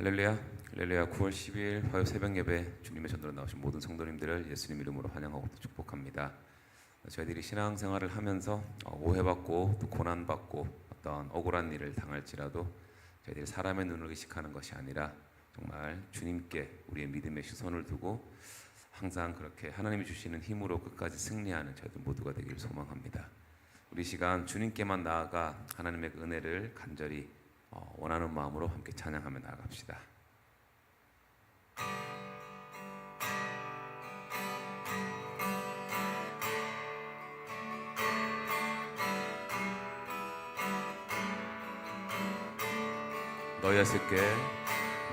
할렐루야, 할렐루야. 9월 12일 화요 새벽 예배 주님의 전도로 나오신 모든 성도님들을 예수님 이름으로 환영하고 또 축복합니다. 저희들이 신앙생활을 하면서 오해받고 또 고난받고 어떤 억울한 일을 당할지라도 저희들이 사람의 눈을 의식하는 것이 아니라 정말 주님께 우리의 믿음의 시선을 두고 항상 그렇게 하나님이 주시는 힘으로 끝까지 승리하는 저희들 모두가 되기를 소망합니다. 우리 시간 주님께만 나아가 하나님의 은혜를 간절히 원하는 마음으로 함께 찬양하며 나아갑시다.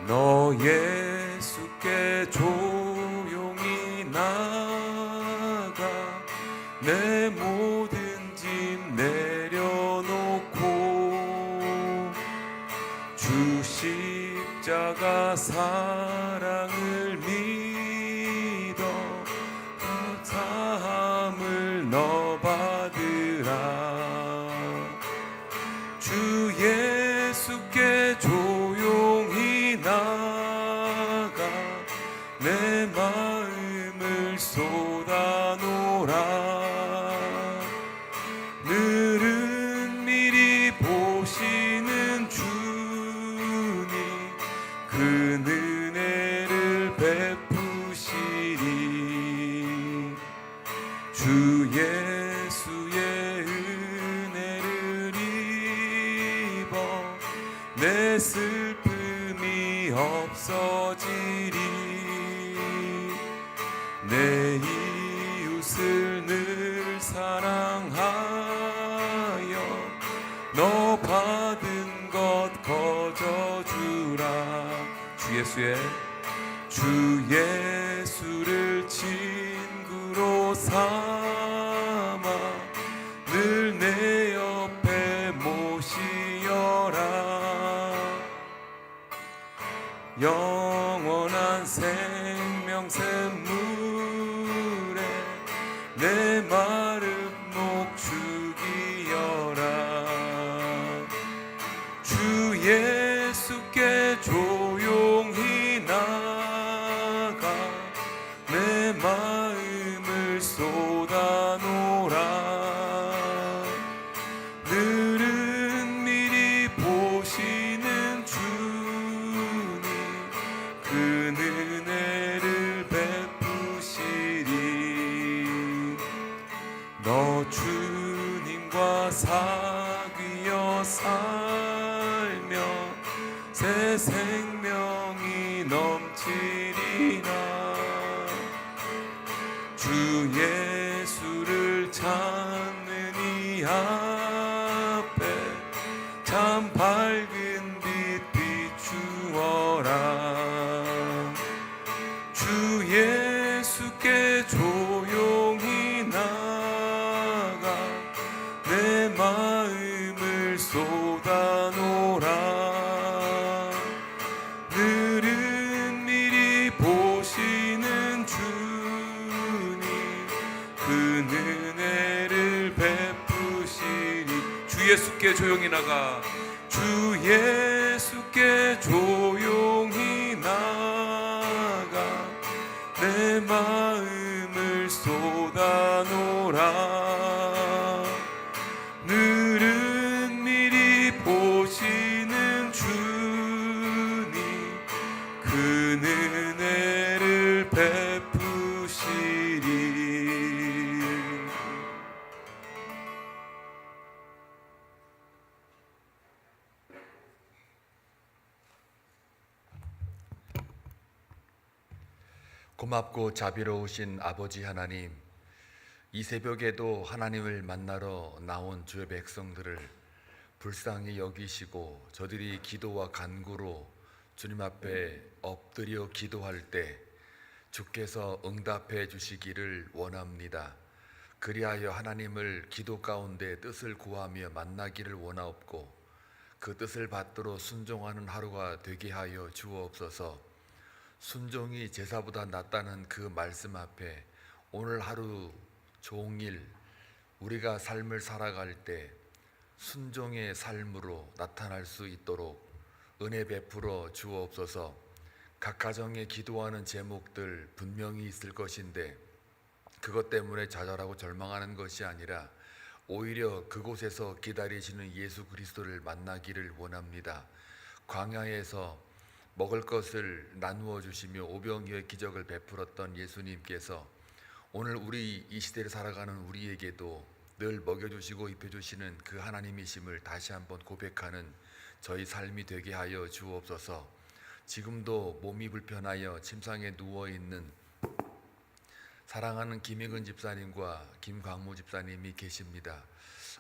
너 예수께 조용히 나가 내 모든 짐 내려놓고 주 십자가 사랑을 믿어 그 사함을 너 받으라. 주 예수께 조용히 나가 내 마음을 쏟아놓으라. 늘은 미리 보시는 주님 그 은혜를 베푸시리. 주 예수의 은혜를 입어 내 슬픔이 없어지리. 내 이웃을 늘 사랑하여 너 받은 것 거저주라. 주 예수를 친구로 삼아 늘 내 옆에 모시어라. 영원한 생명샘물에 내 마른 목 죽이어라. 주 예수께 조용히 나가 내 마음을 쏟아놓으라. 늘은 미리 보시는 주님 그 은혜를 베푸시리. 너 주님과 사귀어 살며 새 생명이 넘치리라. 주 예수를 찾는 이 앞에 참 밝은 빛 비추어라. 주 예수께 조용히 나가 내 마음을 쏟아놓으라. 늘은 미리 보시는 주님 그 은혜를 베푸시리. 주 예수께 조용히 나가 주 예수께 조용히 나가 내 마음을 쏟아놓으라. 늘은 미리 보시는 주님 그 은혜를 베푸시리. 고맙고 자비로우신 아버지 하나님, 이 새벽에도 하나님을 만나러 나온 주의 백성들을 불쌍히 여기시고 저들이 기도와 간구로 주님 앞에 엎드려 기도할 때 주께서 응답해 주시기를 원합니다. 그리하여 하나님을 기도 가운데 뜻을 구하며 만나기를 원하옵고 그 뜻을 받들어 순종하는 하루가 되게 하여 주옵소서. 순종이 제사보다 낫다는 그 말씀 앞에 오늘 하루 종일 우리가 삶을 살아갈 때 순종의 삶으로 나타날 수 있도록 은혜 베풀어 주옵소서. 각 가정에 기도하는 제목들 분명히 있을 것인데 그것 때문에 좌절하고 절망하는 것이 아니라 오히려 그곳에서 기다리시는 예수 그리스도를 만나기를 원합니다. 광야에서 먹을 것을 나누어 주시며 오병이어의 기적을 베풀었던 예수님께서 오늘 우리 이 시대를 살아가는 우리에게도 늘 먹여주시고 입혀주시는 그 하나님이심을 다시 한번 고백하는 저희 삶이 되게 하여 주옵소서. 지금도 몸이 불편하여 침상에 누워있는 사랑하는 김익은 집사님과 김광무 집사님이 계십니다.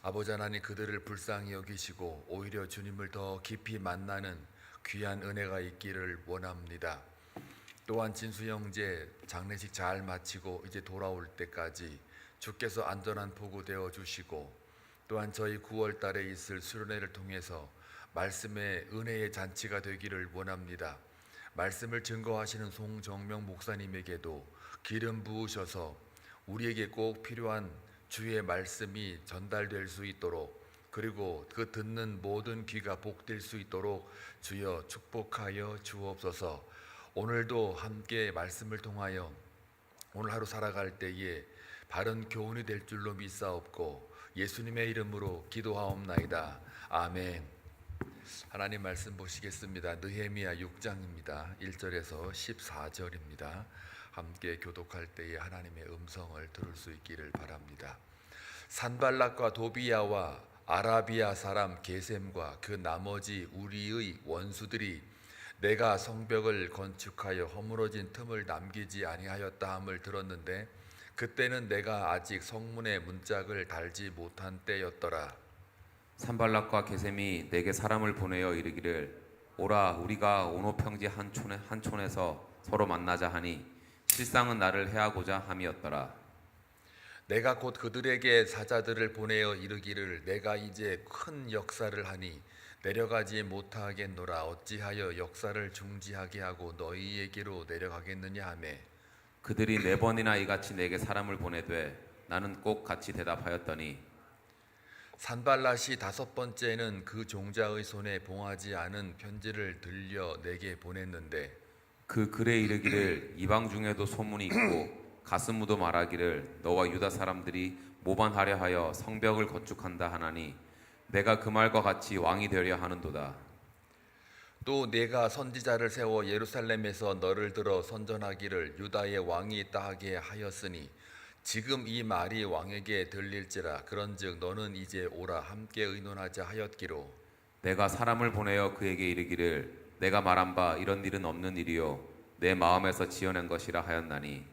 아버지 하나님, 그들을 불쌍히 여기시고 오히려 주님을 더 깊이 만나는 귀한 은혜가 있기를 원합니다. 또한 진수 형제 장례식 잘 마치고 이제 돌아올 때까지 주께서 안전한 포구 되어 주시고, 또한 저희 9월 달에 있을 수련회를 통해서 말씀의 은혜의 잔치가 되기를 원합니다. 말씀을 증거하시는 송정명 목사님에게도 기름 부으셔서 우리에게 꼭 필요한 주의 말씀이 전달될 수 있도록, 그리고 그 듣는 모든 귀가 복될 수 있도록 주여 축복하여 주옵소서. 오늘도 함께 말씀을 통하여 오늘 하루 살아갈 때에 바른 교훈이 될 줄로 믿사옵고 예수님의 이름으로 기도하옵나이다. 아멘. 하나님 말씀 보시겠습니다. 느헤미야 6장입니다. 1절에서 14절입니다. 함께 교독할 때에 하나님의 음성을 들을 수 있기를 바랍니다. 산발락과 도비야와 아라비아 사람 게셈과 그 나머지 우리의 원수들이 내가 성벽을 건축하여 허물어진 틈을 남기지 아니하였다 함을 들었는데 그때는 내가 아직 성문에 문짝을 달지 못한 때였더라. 산발락과 게셈이 내게 사람을 보내어 이르기를 오라 우리가 오노 평지 한 촌에서 서로 만나자 하니 실상은 나를 해하고자 함이었더라. 내가 곧 그들에게 사자들을 보내어 이르기를 내가 이제 큰 역사를 하니 내려가지 못하겠노라. 어찌하여 역사를 중지하게 하고 너희에게로 내려가겠느냐 하며 그들이 4번이나 이같이 내게 사람을 보내되 나는 꼭 같이 대답하였더니 산발랏이 5번째는 그 종자의 손에 봉하지 않은 편지를 들려 내게 보냈는데 그 글에 이르기를 이방 중에도 소문이 있고 가스무도 말하기를 너와 유다 사람들이 모반하려 하여 성벽을 건축한다 하나니 내가 그 말과 같이 왕이 되려 하는도다. 또 내가 선지자를 세워 예루살렘에서 너를 들어 선전하기를 유다의 왕이 있다 하게 하였으니 지금 이 말이 왕에게 들릴지라. 그런즉 너는 이제 오라 함께 의논하자 하였기로 내가 사람을 보내어 그에게 이르기를 내가 말한 바 이런 일은 없는 일이요 내 마음에서 지어낸 것이라 하였나니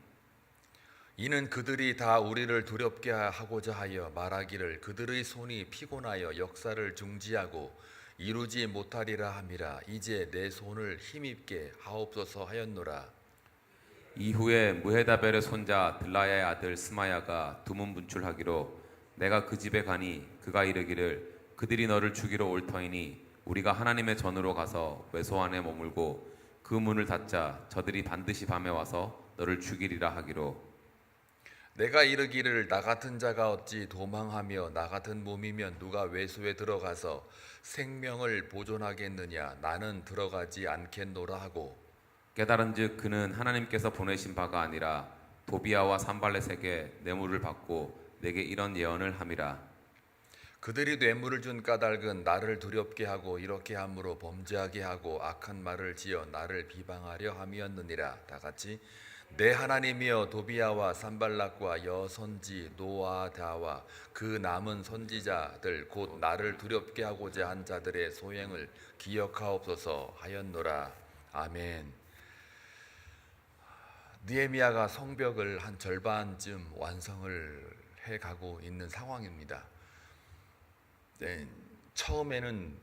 이는 그들이 다 우리를 두렵게 하고자 하여 말하기를 그들의 손이 피곤하여 역사를 중지하고 이루지 못하리라 함이라. 이제 내 손을 힘입게 하옵소서 하였노라. 이후에 무헤다벨의 손자 들라야의 아들 스마야가 두문 분출하기로 내가 그 집에 가니 그가 이르기를 그들이 너를 죽이러 올 터이니 우리가 하나님의 전으로 가서 외소 안에 머물고 그 문을 닫자 저들이 반드시 밤에 와서 너를 죽이리라 하기로 내가 이르기를 나 같은 자가 어찌 도망하며 나 같은 몸이면 누가 외소에 들어가서 생명을 보존하겠느냐. 나는 들어가지 않겠노라 하고 깨달은즉 그는 하나님께서 보내신 바가 아니라 도비야와 산발렛에게 뇌물을 받고 내게 이런 예언을 함이라. 그들이 뇌물을 준 까닭은 나를 두렵게 하고 이렇게 함으로 범죄하게 하고 악한 말을 지어 나를 비방하려 함이었느니라. 다 같이 내 하나님이여 도비야와 산발락과 여선지 노아다와 그 남은 선지자들 곧 나를 두렵게 하고자 한 자들의 소행을 기억하옵소서 하였노라. 아멘. 느헤미야가 성벽을 한 절반쯤 완성을 해가고 있는 상황입니다. 네, 처음에는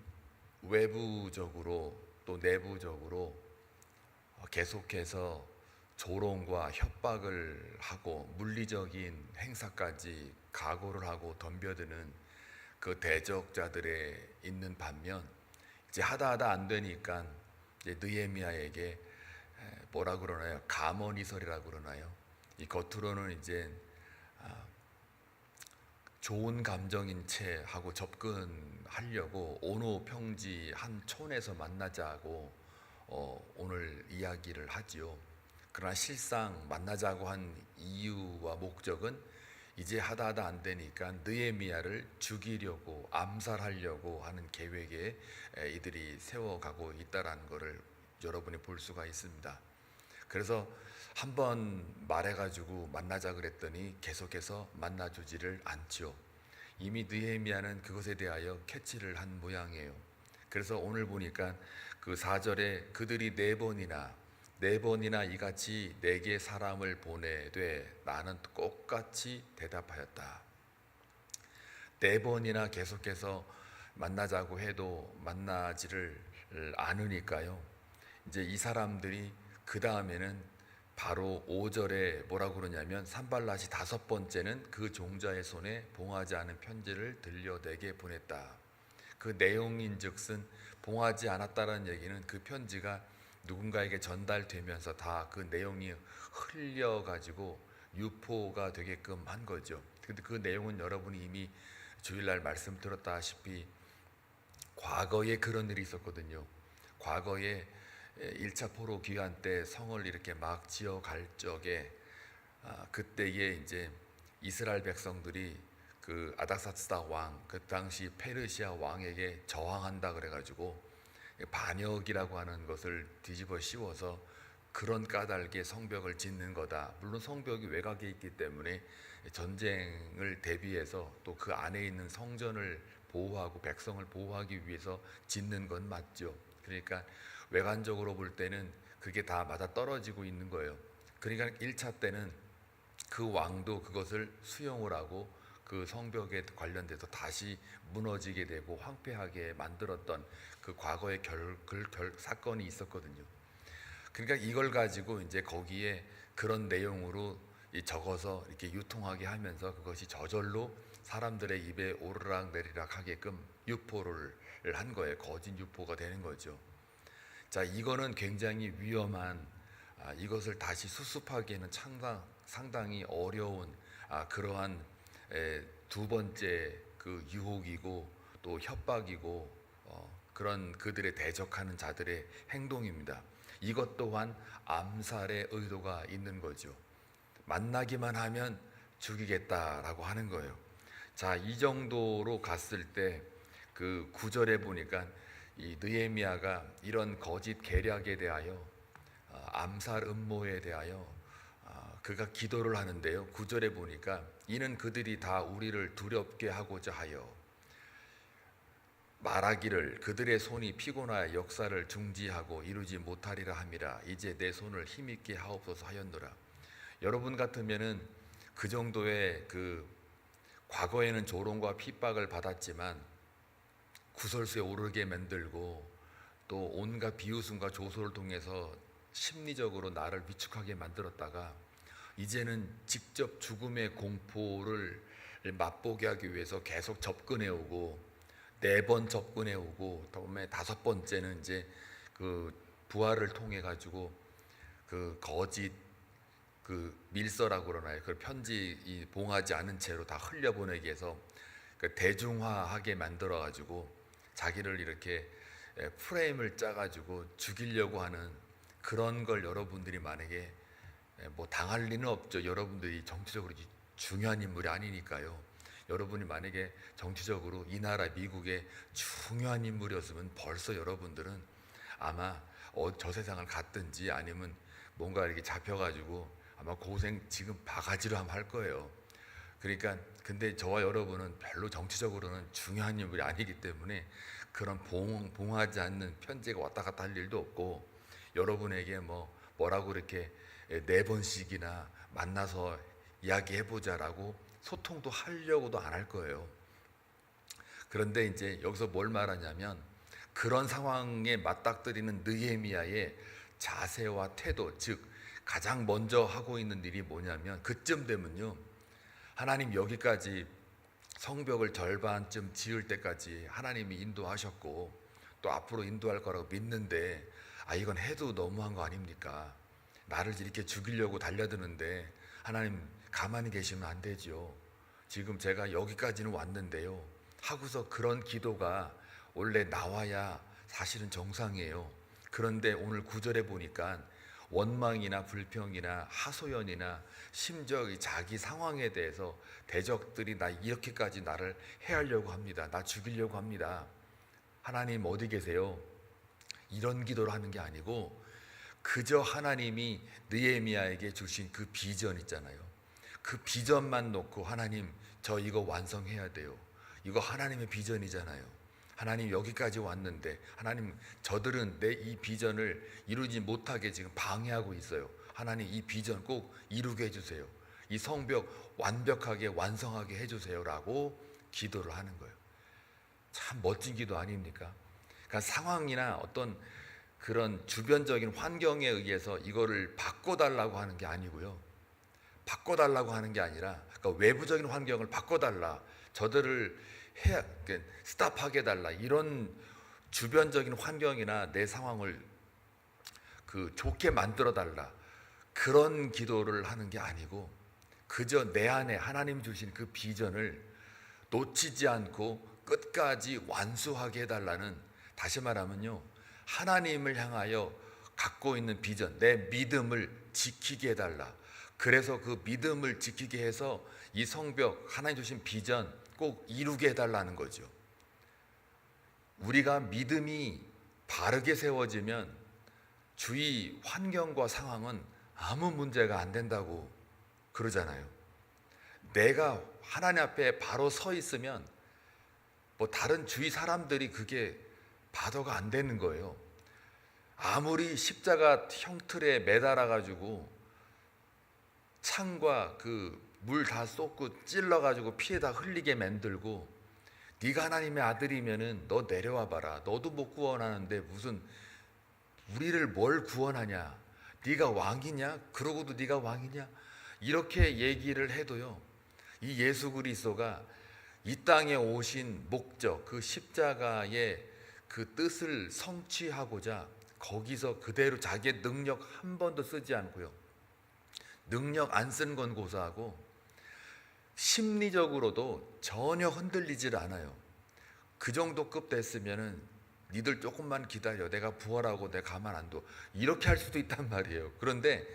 외부적으로 또 내부적으로 계속해서 조롱과 협박을 하고 물리적인 행사까지 각오를 하고 덤벼드는 그 대적자들에 있는 반면 이제 하다 안 되니까 이제 느헤미야에게 뭐라 그러나요? 감언이설이라고 그러나요? 이 겉으로는 이제 좋은 감정인 채 하고 접근하려고 온호 평지 한 촌에서 만나자고 오늘 이야기를 하지요. 그러나 실상 만나자고 한 이유와 목적은 이제 하다 안 되니까 느헤미야를 죽이려고 암살하려고 하는 계획에 이들이 세워가고 있다라는 것을 여러분이 볼 수가 있습니다. 그래서 한번 말해가지고 만나자 그랬더니 계속해서 만나주지를 않죠. 이미 느헤미야는 그것에 대하여 캐치를 한 모양이에요. 그래서 오늘 보니까 그 4절에 그들이 네 번이나 이같이 내게 사람을 보내되 나는 똑같이 대답하였다. 네 번이나 계속해서 만나자고 해도 만나지를 않으니까요. 이제 이 사람들이 그 다음에는 바로 5절에 뭐라고 그러냐면 산발랏이 5번째는 그 종자의 손에 봉하지 않은 편지를 들려 내게 보냈다. 그 내용인즉슨 봉하지 않았다는 얘기는 그 편지가 누군가에게 전달되면서 다 그 내용이 흘려가지고 유포가 되게끔 한 거죠. 근데 그 내용은 여러분이 이미 주일날 말씀 들었다시피 과거에 그런 일이 있었거든요. 과거에 1차 포로 기간 때 성을 이렇게 막 지어갈 적에 그때에 이제 이스라엘 백성들이 그 아닥사스다 왕, 그 당시 페르시아 왕에게 저항한다 그래가지고 반역이라고 하는 것을 뒤집어 씌워서 그런 까닭에 성벽을 짓는 거다. 물론 성벽이 외곽에 있기 때문에 전쟁을 대비해서 또 그 안에 있는 성전을 보호하고 백성을 보호하기 위해서 짓는 건 맞죠. 그러니까 외관적으로 볼 때는 그게 다 맞아 떨어지고 있는 거예요. 그러니까 1차 때는 그 왕도 그것을 수용을 하고 그 성벽에 관련돼서 다시 무너지게 되고 황폐하게 만들었던 그 과거의 사건이 있었거든요. 그러니까 이걸 가지고 이제 거기에 그런 내용으로 적어서 이렇게 유통하게 하면서 그것이 저절로 사람들의 입에 오르락 내리락 하게끔 유포를 한 거예요. 거짓 유포가 되는 거죠. 자, 이거는 굉장히 위험한, 이것을 다시 수습하기에는 상당히 어려운 그러한 두 번째 그 유혹이고 또 협박이고 그런 그들의 대적하는 자들의 행동입니다. 이것 또한 암살의 의도가 있는 거죠. 만나기만 하면 죽이겠다라고 하는 거예요. 자, 이 정도로 갔을 때 그 9절에 보니까 이 느헤미야가 이런 거짓 계략에 대하여 암살 음모에 대하여 그가 기도를 하는데요. 9절에 보니까 이는 그들이 다 우리를 두렵게 하고자 하여 말하기를 그들의 손이 피곤하여 역사를 중지하고 이루지 못하리라 함이라. 이제 내 손을 힘있게 하옵소서 하였노라. 여러분 같으면은 그 정도의 그 과거에는 조롱과 핍박을 받았지만 구설수에 오르게 만들고 또 온갖 비웃음과 조소를 통해서 심리적으로 나를 위축하게 만들었다가 이제는 직접 죽음의 공포를 맛보게 하기 위해서 계속 접근해 오고 4번 접근해 오고 다음에 5번째는 이제 그 부활을 통해 가지고 그 거짓 그 밀서라고 그러나요? 그 편지 봉하지 않은 채로 다 흘려보내기 위해서 그 대중화하게 만들어 가지고 자기를 이렇게 프레임을 짜 가지고 죽이려고 하는 그런 걸 여러분들이 만약에 뭐 당할 리는 없죠. 여러분들이 정치적으로 중요한 인물이 아니니까요. 여러분이 만약에 정치적으로 이 나라 미국의 중요한 인물이었으면 벌써 여러분들은 아마 저 세상을 갔든지 아니면 뭔가 이렇게 잡혀가지고 아마 고생 지금 바가지로 한번 할 거예요. 그러니까 근데 저와 여러분은 별로 정치적으로는 중요한 인물이 아니기 때문에 그런 봉하지 않는 편지가 왔다 갔다 할 일도 없고 여러분에게 뭐라고 이렇게 4번씩이나 만나서 이야기해보자라고 소통도 하려고도 안 할 거예요. 그런데 이제 여기서 뭘 말하냐면 그런 상황에 맞닥뜨리는 느헤미야의 자세와 태도, 즉 가장 먼저 하고 있는 일이 뭐냐면 그쯤 되면요, 하나님 여기까지 성벽을 절반쯤 지을 때까지 하나님이 인도하셨고 또 앞으로 인도할 거라고 믿는데 이건 해도 너무한 거 아닙니까? 나를 이렇게 죽이려고 달려드는데 하나님 가만히 계시면 안 되죠. 지금 제가 여기까지는 왔는데요 하고서 그런 기도가 원래 나와야 사실은 정상이에요. 그런데 오늘 9절에 보니까 원망이나 불평이나 하소연이나 심지어 이 자기 상황에 대해서 대적들이 나 이렇게까지 나를 해하려고 합니다. 나 죽이려고 합니다. 하나님 어디 계세요? 이런 기도를 하는 게 아니고 그저 하나님이 느헤미야에게 주신 그 비전 있잖아요. 그 비전만 놓고 하나님 저 이거 완성해야 돼요. 이거 하나님의 비전이잖아요. 하나님 여기까지 왔는데 하나님 저들은 내 이 비전을 이루지 못하게 지금 방해하고 있어요. 하나님 이 비전 꼭 이루게 해주세요. 이 성벽 완벽하게 완성하게 해주세요라고 기도를 하는 거예요. 참 멋진 기도 아닙니까? 그러니까 상황이나 어떤 그런 주변적인 환경에 의해서 이거를 바꿔달라고 하는 게 아니고요. 바꿔달라고 하는 게 아니라 그러니까 외부적인 환경을 바꿔달라. 저들을 스탑하게 해달라. 이런 주변적인 환경이나 내 상황을 좋게 만들어달라. 그런 기도를 하는 게 아니고 그저 내 안에 하나님 주신 그 비전을 놓치지 않고 끝까지 완수하게 해달라는, 다시 말하면요, 하나님을 향하여 갖고 있는 비전, 내 믿음을 지키게 해달라. 그래서 그 믿음을 지키게 해서 이 성벽, 하나님 주신 비전 꼭 이루게 해달라는 거죠. 우리가 믿음이 바르게 세워지면 주위 환경과 상황은 아무 문제가 안 된다고 그러잖아요. 내가 하나님 앞에 바로 서 있으면 뭐 다른 주위 사람들이 그게 바더가 안 되는 거예요. 아무리 십자가 형틀에 매달아 가지고 창과 그 물 다 쏟고 찔러 가지고 피에 다 흘리게 만들고 네가 하나님의 아들이면은 너 내려와 봐라. 너도 못 구원하는데 무슨 우리를 뭘 구원하냐? 네가 왕이냐? 그러고도 네가 왕이냐? 이렇게 얘기를 해도요, 이 예수 그리스도가 이 땅에 오신 목적, 그 십자가의 그 뜻을 성취하고자 거기서 그대로 자기의 능력 한 번도 쓰지 않고요, 능력 안 쓴 건 고사하고 심리적으로도 전혀 흔들리질 않아요. 그 정도 급 됐으면은 니들 조금만 기다려, 내가 부활하고 내가 가만 안 둬, 이렇게 할 수도 있단 말이에요. 그런데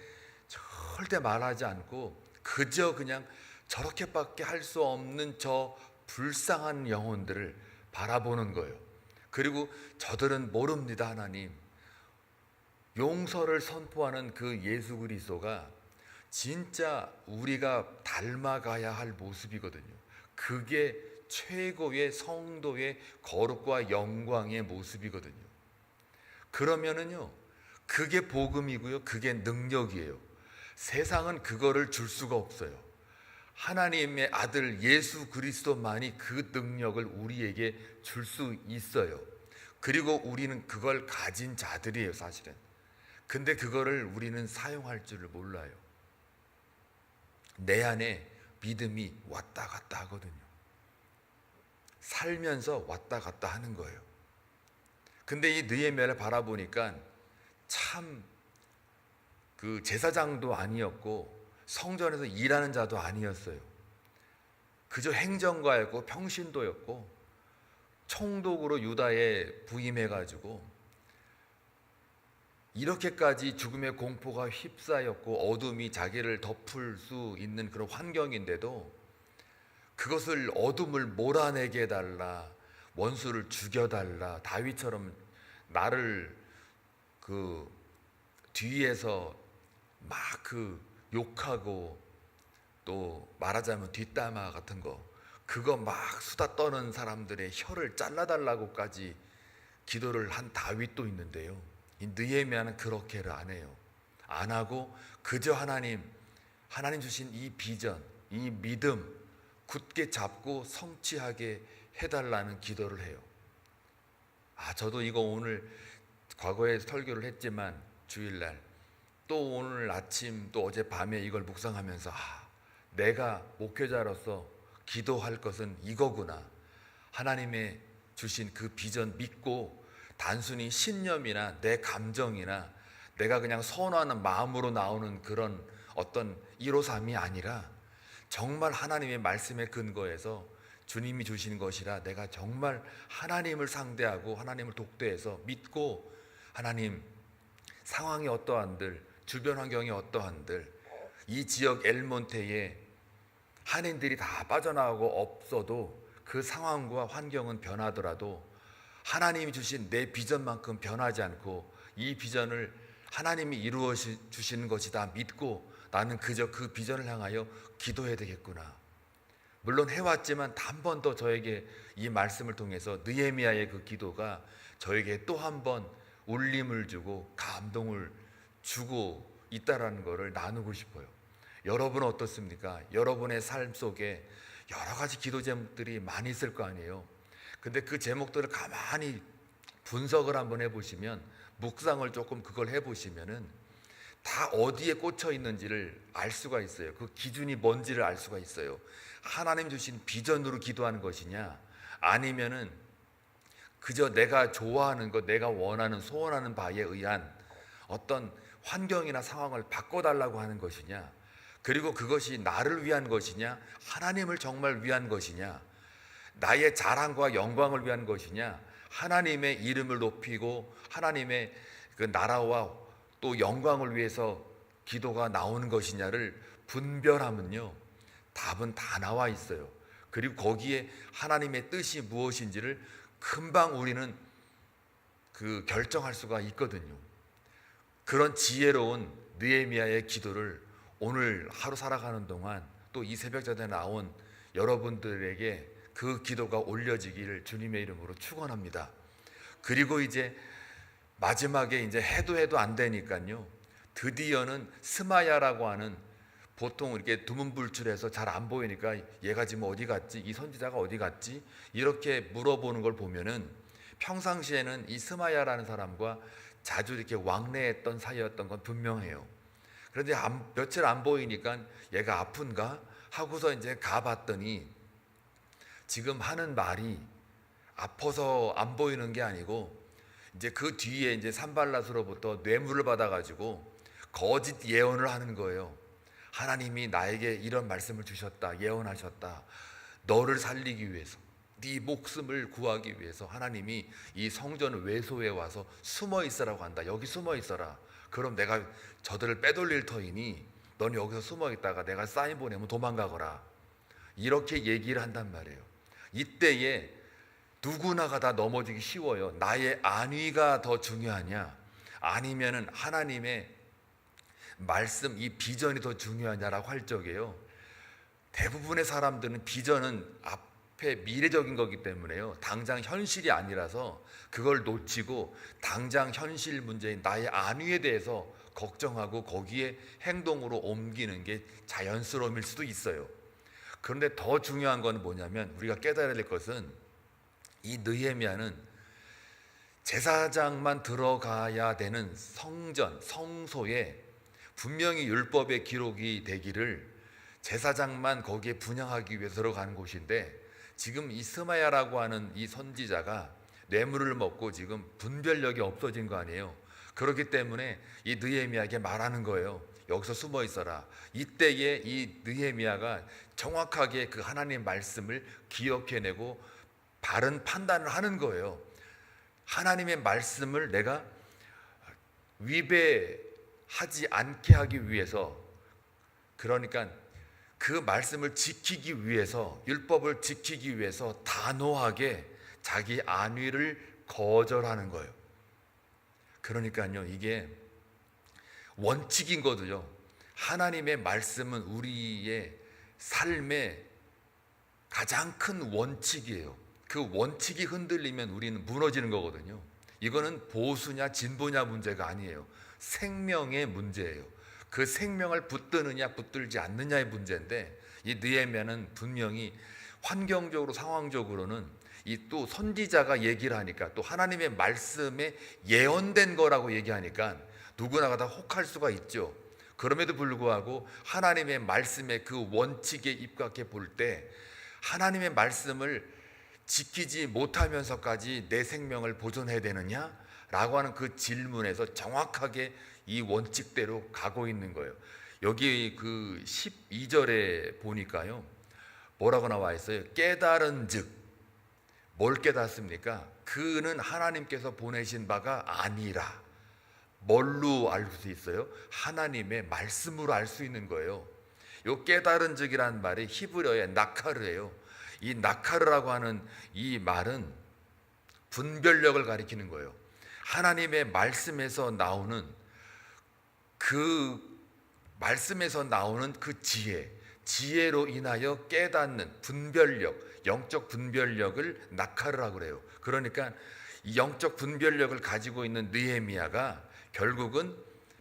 절대 말하지 않고 그저 그냥 저렇게밖에 할 수 없는 저 불쌍한 영혼들을 바라보는 거예요. 그리고 저들은 모릅니다. 하나님 용서를 선포하는 그 예수 그리스도가 진짜 우리가 닮아가야 할 모습이거든요. 그게 최고의 성도의 거룩과 영광의 모습이거든요. 그러면은요, 그게 복음이고요, 그게 능력이에요. 세상은 그거를 줄 수가 없어요. 하나님의 아들 예수 그리스도만이 그 능력을 우리에게 줄 수 있어요. 그리고 우리는 그걸 가진 자들이에요, 사실은. 근데 그거를 우리는 사용할 줄을 몰라요. 내 안에 믿음이 왔다 갔다 하거든요. 살면서 왔다 갔다 하는 거예요. 근데 이 느헤미야를 바라보니까 참 그 제사장도 아니었고 성전에서 일하는 자도 아니었어요. 그저 행정가였고 평신도였고 총독으로 유다에 부임해가지고 이렇게까지 죽음의 공포가 휩싸였고 어둠이 자기를 덮을 수 있는 그런 환경인데도 그것을 어둠을 몰아내게 해달라, 원수를 죽여달라, 다윗처럼 나를 그 뒤에서 막 욕하고 또 말하자면 뒷담화 같은 거 그거 막 수다 떠는 사람들의 혀를 잘라달라고까지 기도를 한 다윗도 있는데요, 이 느헤미야는 그렇게를 안 해요. 안 하고 그저 하나님 주신 이 비전, 이 믿음 굳게 잡고 성취하게 해달라는 기도를 해요. 저도 이거 오늘 과거에 설교를 했지만 주일날 또 오늘 아침 또 어제 밤에 이걸 묵상하면서 내가 목회자로서 기도할 것은 이거구나. 하나님의 주신 그 비전 믿고 단순히 신념이나 내 감정이나 내가 그냥 선호하는 마음으로 나오는 그런 어떤 1호삼이 아니라 정말 하나님의 말씀에 근거해서 주님이 주신 것이라 내가 정말 하나님을 상대하고 하나님을 독대해서 믿고, 하나님, 상황이 어떠한들, 주변 환경이 어떠한들, 이 지역 엘몬테에 한인들이 다 빠져나가고 없어도 그 상황과 환경은 변하더라도 하나님이 주신 내 비전만큼 변하지 않고 이 비전을 하나님이 이루어 주시는 것이다 믿고 나는 그저 그 비전을 향하여 기도해야 되겠구나. 물론 해왔지만 한 번 더 저에게 이 말씀을 통해서 느헤미야의 그 기도가 저에게 또 한 번 울림을 주고 감동을 주고 있다라는 것을 나누고 싶어요. 여러분은 어떻습니까? 여러분의 삶 속에 여러 가지 기도 제목들이 많이 있을 거 아니에요. 근데 그 제목들을 가만히 분석을 한번 해보시면, 묵상을 조금 그걸 해보시면은 다 어디에 꽂혀 있는지를 알 수가 있어요. 그 기준이 뭔지를 알 수가 있어요. 하나님 주신 비전으로 기도하는 것이냐, 아니면은 그저 내가 좋아하는 것, 내가 원하는, 소원하는 바에 의한 어떤 환경이나 상황을 바꿔달라고 하는 것이냐, 그리고 그것이 나를 위한 것이냐, 하나님을 정말 위한 것이냐, 나의 자랑과 영광을 위한 것이냐, 하나님의 이름을 높이고 하나님의 그 나라와 또 영광을 위해서 기도가 나오는 것이냐를 분별하면요, 답은 다 나와 있어요. 그리고 거기에 하나님의 뜻이 무엇인지를 금방 우리는 그 결정할 수가 있거든요. 그런 지혜로운 느헤미야의 기도를 오늘 하루 살아가는 동안 또 이 새벽전에 나온 여러분들에게 그 기도가 올려지기를 주님의 이름으로 축원합니다. 그리고 이제 마지막에 이제 해도 안 되니까요, 드디어는 스마야라고 하는, 보통 이렇게 두문불출해서 잘 안 보이니까 얘가 지금 어디 갔지? 이 선지자가 어디 갔지? 이렇게 물어보는 걸 보면은 평상시에는 이 스마야라는 사람과 자주 이렇게 왕래했던 사이였던 건 분명해요. 그런데 며칠 안 보이니까 얘가 아픈가 하고서 이제 가봤더니 지금 하는 말이 아파서 안 보이는 게 아니고, 이제 그 뒤에 이제 산발랏으로부터 뇌물을 받아가지고 거짓 예언을 하는 거예요. 하나님이 나에게 이런 말씀을 주셨다, 예언하셨다. 너를 살리기 위해서, 네 목숨을 구하기 위해서 하나님이 이 성전 외소에 와서 숨어 있으라고 한다. 여기 숨어 있어라. 그럼 내가 저들을 빼돌릴 터이니 넌 여기서 숨어 있다가 내가 사인 보내면 도망가거라. 이렇게 얘기를 한단 말이에요. 이때에 누구나가 다 넘어지기 쉬워요. 나의 안위가 더 중요하냐, 아니면은 하나님의 말씀, 이 비전이 더 중요하냐라고 할 적에요, 대부분의 사람들은 비전은 앞에 미래적인 거기 때문에요, 당장 현실이 아니라서 그걸 놓치고 당장 현실 문제인 나의 안위에 대해서 걱정하고 거기에 행동으로 옮기는 게 자연스러움일 수도 있어요. 그런데 더 중요한 건 뭐냐면, 우리가 깨달아야 될 것은 이 느헤미야는 제사장만 들어가야 되는 성전, 성소에 분명히 율법의 기록이 되기를 제사장만 거기에 분향하기 위해서 들어가는 곳인데, 지금 이 스마야라고 하는 이 선지자가 뇌물을 먹고 지금 분별력이 없어진 거 아니에요. 그렇기 때문에 이 느헤미야에게 말하는 거예요. 여기서 숨어 있어라. 이때에 이 느헤미야가 정확하게 그 하나님 말씀을 기억해내고 바른 판단을 하는 거예요. 하나님의 말씀을 내가 위배하지 않게 하기 위해서, 그러니까 그 말씀을 지키기 위해서, 율법을 지키기 위해서 단호하게 자기 안위를 거절하는 거예요. 그러니까요, 이게 원칙인 거도요. 하나님의 말씀은 우리의 삶의 가장 큰 원칙이에요. 그 원칙이 흔들리면 우리는 무너지는 거거든요. 이거는 보수냐 진보냐 문제가 아니에요. 생명의 문제예요. 그 생명을 붙드느냐 붙들지 않느냐의 문제인데, 이 느헤미야는 분명히 환경적으로, 상황적으로는 이 또 선지자가 얘기를 하니까, 또 하나님의 말씀에 예언된 거라고 얘기하니까 누구나가 다 혹할 수가 있죠. 그럼에도 불구하고 하나님의 말씀의 그 원칙에 입각해 볼 때, 하나님의 말씀을 지키지 못하면서까지 내 생명을 보존해야 되느냐? 라고 하는 그 질문에서 정확하게 이 원칙대로 가고 있는 거예요. 여기 그 12절에 보니까요, 뭐라고 나와 있어요? 깨달은 즉, 뭘 깨닫습니까? 그는 하나님께서 보내신 바가 아니라. 뭘로 알 수 있어요? 하나님의 말씀으로 알 수 있는 거예요. 요 깨달은 즉이라는 말이 히브리어의 나카르예요. 이 나카르라고 하는 이 말은 분별력을 가리키는 거예요. 하나님의 말씀에서 나오는 그 지혜로 인하여 깨닫는 분별력, 영적 분별력을 나카르라고 그래요. 그러니까 이 영적 분별력을 가지고 있는 느헤미야가 결국은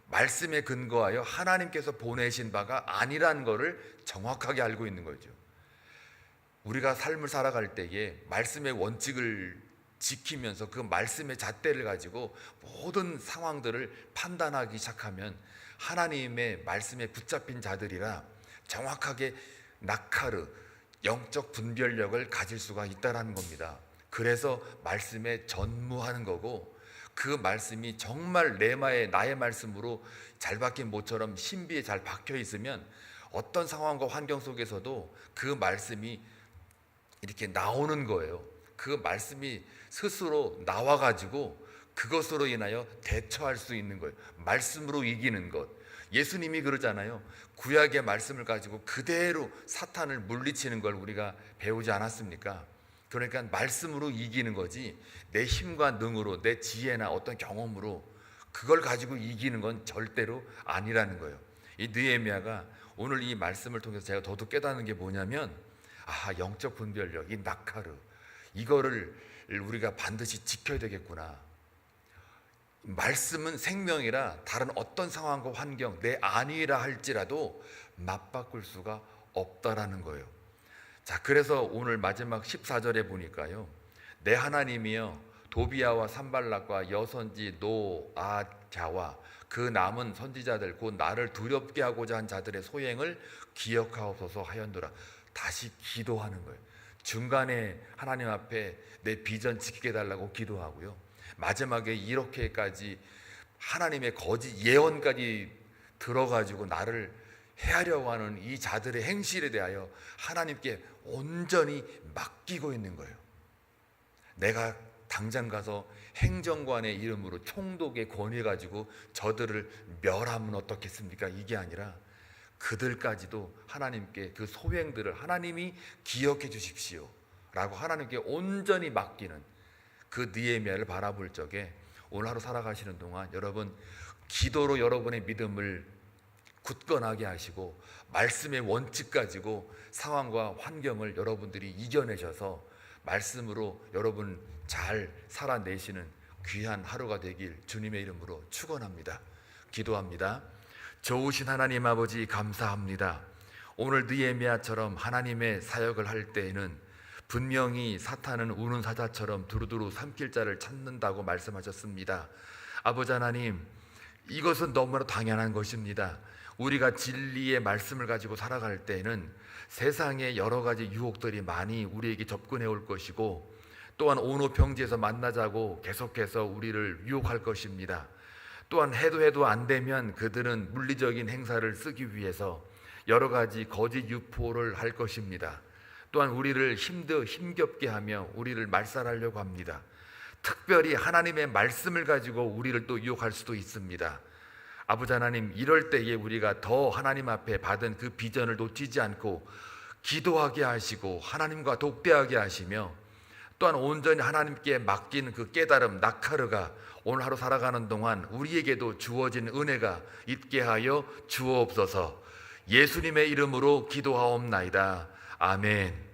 말씀에 근거하여 하나님께서 보내신 바가 아니라는 것을 정확하게 알고 있는 거죠. 우리가 삶을 살아갈 때에 말씀의 원칙을 지키면서 그 말씀의 잣대를 가지고 모든 상황들을 판단하기 시작하면 하나님의 말씀에 붙잡힌 자들이라 정확하게 나카르, 영적 분별력을 가질 수가 있다는 겁니다. 그래서 말씀에 전무하는 거고, 그 말씀이 정말 나의 말씀으로 잘 박힌 모처럼 신비에 잘 박혀 있으면 어떤 상황과 환경 속에서도 그 말씀이 이렇게 나오는 거예요. 그 말씀이 스스로 나와가지고 그것으로 인하여 대처할 수 있는 거예요. 말씀으로 이기는 것. 예수님이 그러잖아요. 구약의 말씀을 가지고 그대로 사탄을 물리치는 걸 우리가 배우지 않았습니까? 그러니까 말씀으로 이기는 거지, 내 힘과 능으로, 내 지혜나 어떤 경험으로 그걸 가지고 이기는 건 절대로 아니라는 거예요. 이 느헤미야가 오늘 이 말씀을 통해서 제가 더욱 깨닫는 게 뭐냐면, 영적 분별력, 이 나카르, 이거를 우리가 반드시 지켜야 되겠구나. 말씀은 생명이라 다른 어떤 상황과 환경, 내 안위라 할지라도 맞바꿀 수가 없다라는 거예요. 자, 그래서 오늘 마지막 14절에 보니까요, 내 하나님이여 도비야와 산발락과 여선지 노아자와 그 남은 선지자들 곧 나를 두렵게 하고자 한 자들의 소행을 기억하옵소서 하였노라. 다시 기도하는 거예요. 중간에 하나님 앞에 내 비전 지키게 해달라고 기도하고요, 마지막에 이렇게까지 하나님의 거짓 예언까지 들어가지고 나를 해하려고 하는 이 자들의 행실에 대하여 하나님께 온전히 맡기고 있는 거예요. 내가 당장 가서 행정관의 이름으로 총독의 권위 가지고 저들을 멸하면 어떻겠습니까? 이게 아니라 그들까지도 하나님께 그 소행들을 하나님이 기억해 주십시오 라고 하나님께 온전히 맡기는 그 느헤미야를 바라볼 적에 오늘 하루 살아가시는 동안 여러분, 기도로 여러분의 믿음을 굳건하게 하시고 말씀의 원칙 가지고 상황과 환경을 여러분들이 이겨내셔서 말씀으로 여러분 잘 살아내시는 귀한 하루가 되길 주님의 이름으로 축원합니다. 기도합니다. 좋으신 하나님 아버지, 감사합니다. 오늘 느헤미야처럼 하나님의 사역을 할 때에는 분명히 사탄은 우는 사자처럼 두루두루 삼킬 자를 찾는다고 말씀하셨습니다. 아버지 하나님, 이것은 너무나 당연한 것입니다. 우리가 진리의 말씀을 가지고 살아갈 때는 세상에 여러 가지 유혹들이 많이 우리에게 접근해 올 것이고, 또한 온오평지에서 만나자고 계속해서 우리를 유혹할 것입니다. 또한 해도 안 되면 그들은 물리적인 행사를 쓰기 위해서 여러 가지 거짓 유포를 할 것입니다. 또한 우리를 힘겹게 하며 우리를 말살하려고 합니다. 특별히 하나님의 말씀을 가지고 우리를 또 유혹할 수도 있습니다. 아버지 하나님, 이럴 때에 우리가 더 하나님 앞에 받은 그 비전을 놓치지 않고 기도하게 하시고 하나님과 독대하게 하시며, 또한 온전히 하나님께 맡긴 그 깨달음, 나카르가 오늘 하루 살아가는 동안 우리에게도 주어진 은혜가 있게 하여 주옵소서. 예수님의 이름으로 기도하옵나이다. 아멘.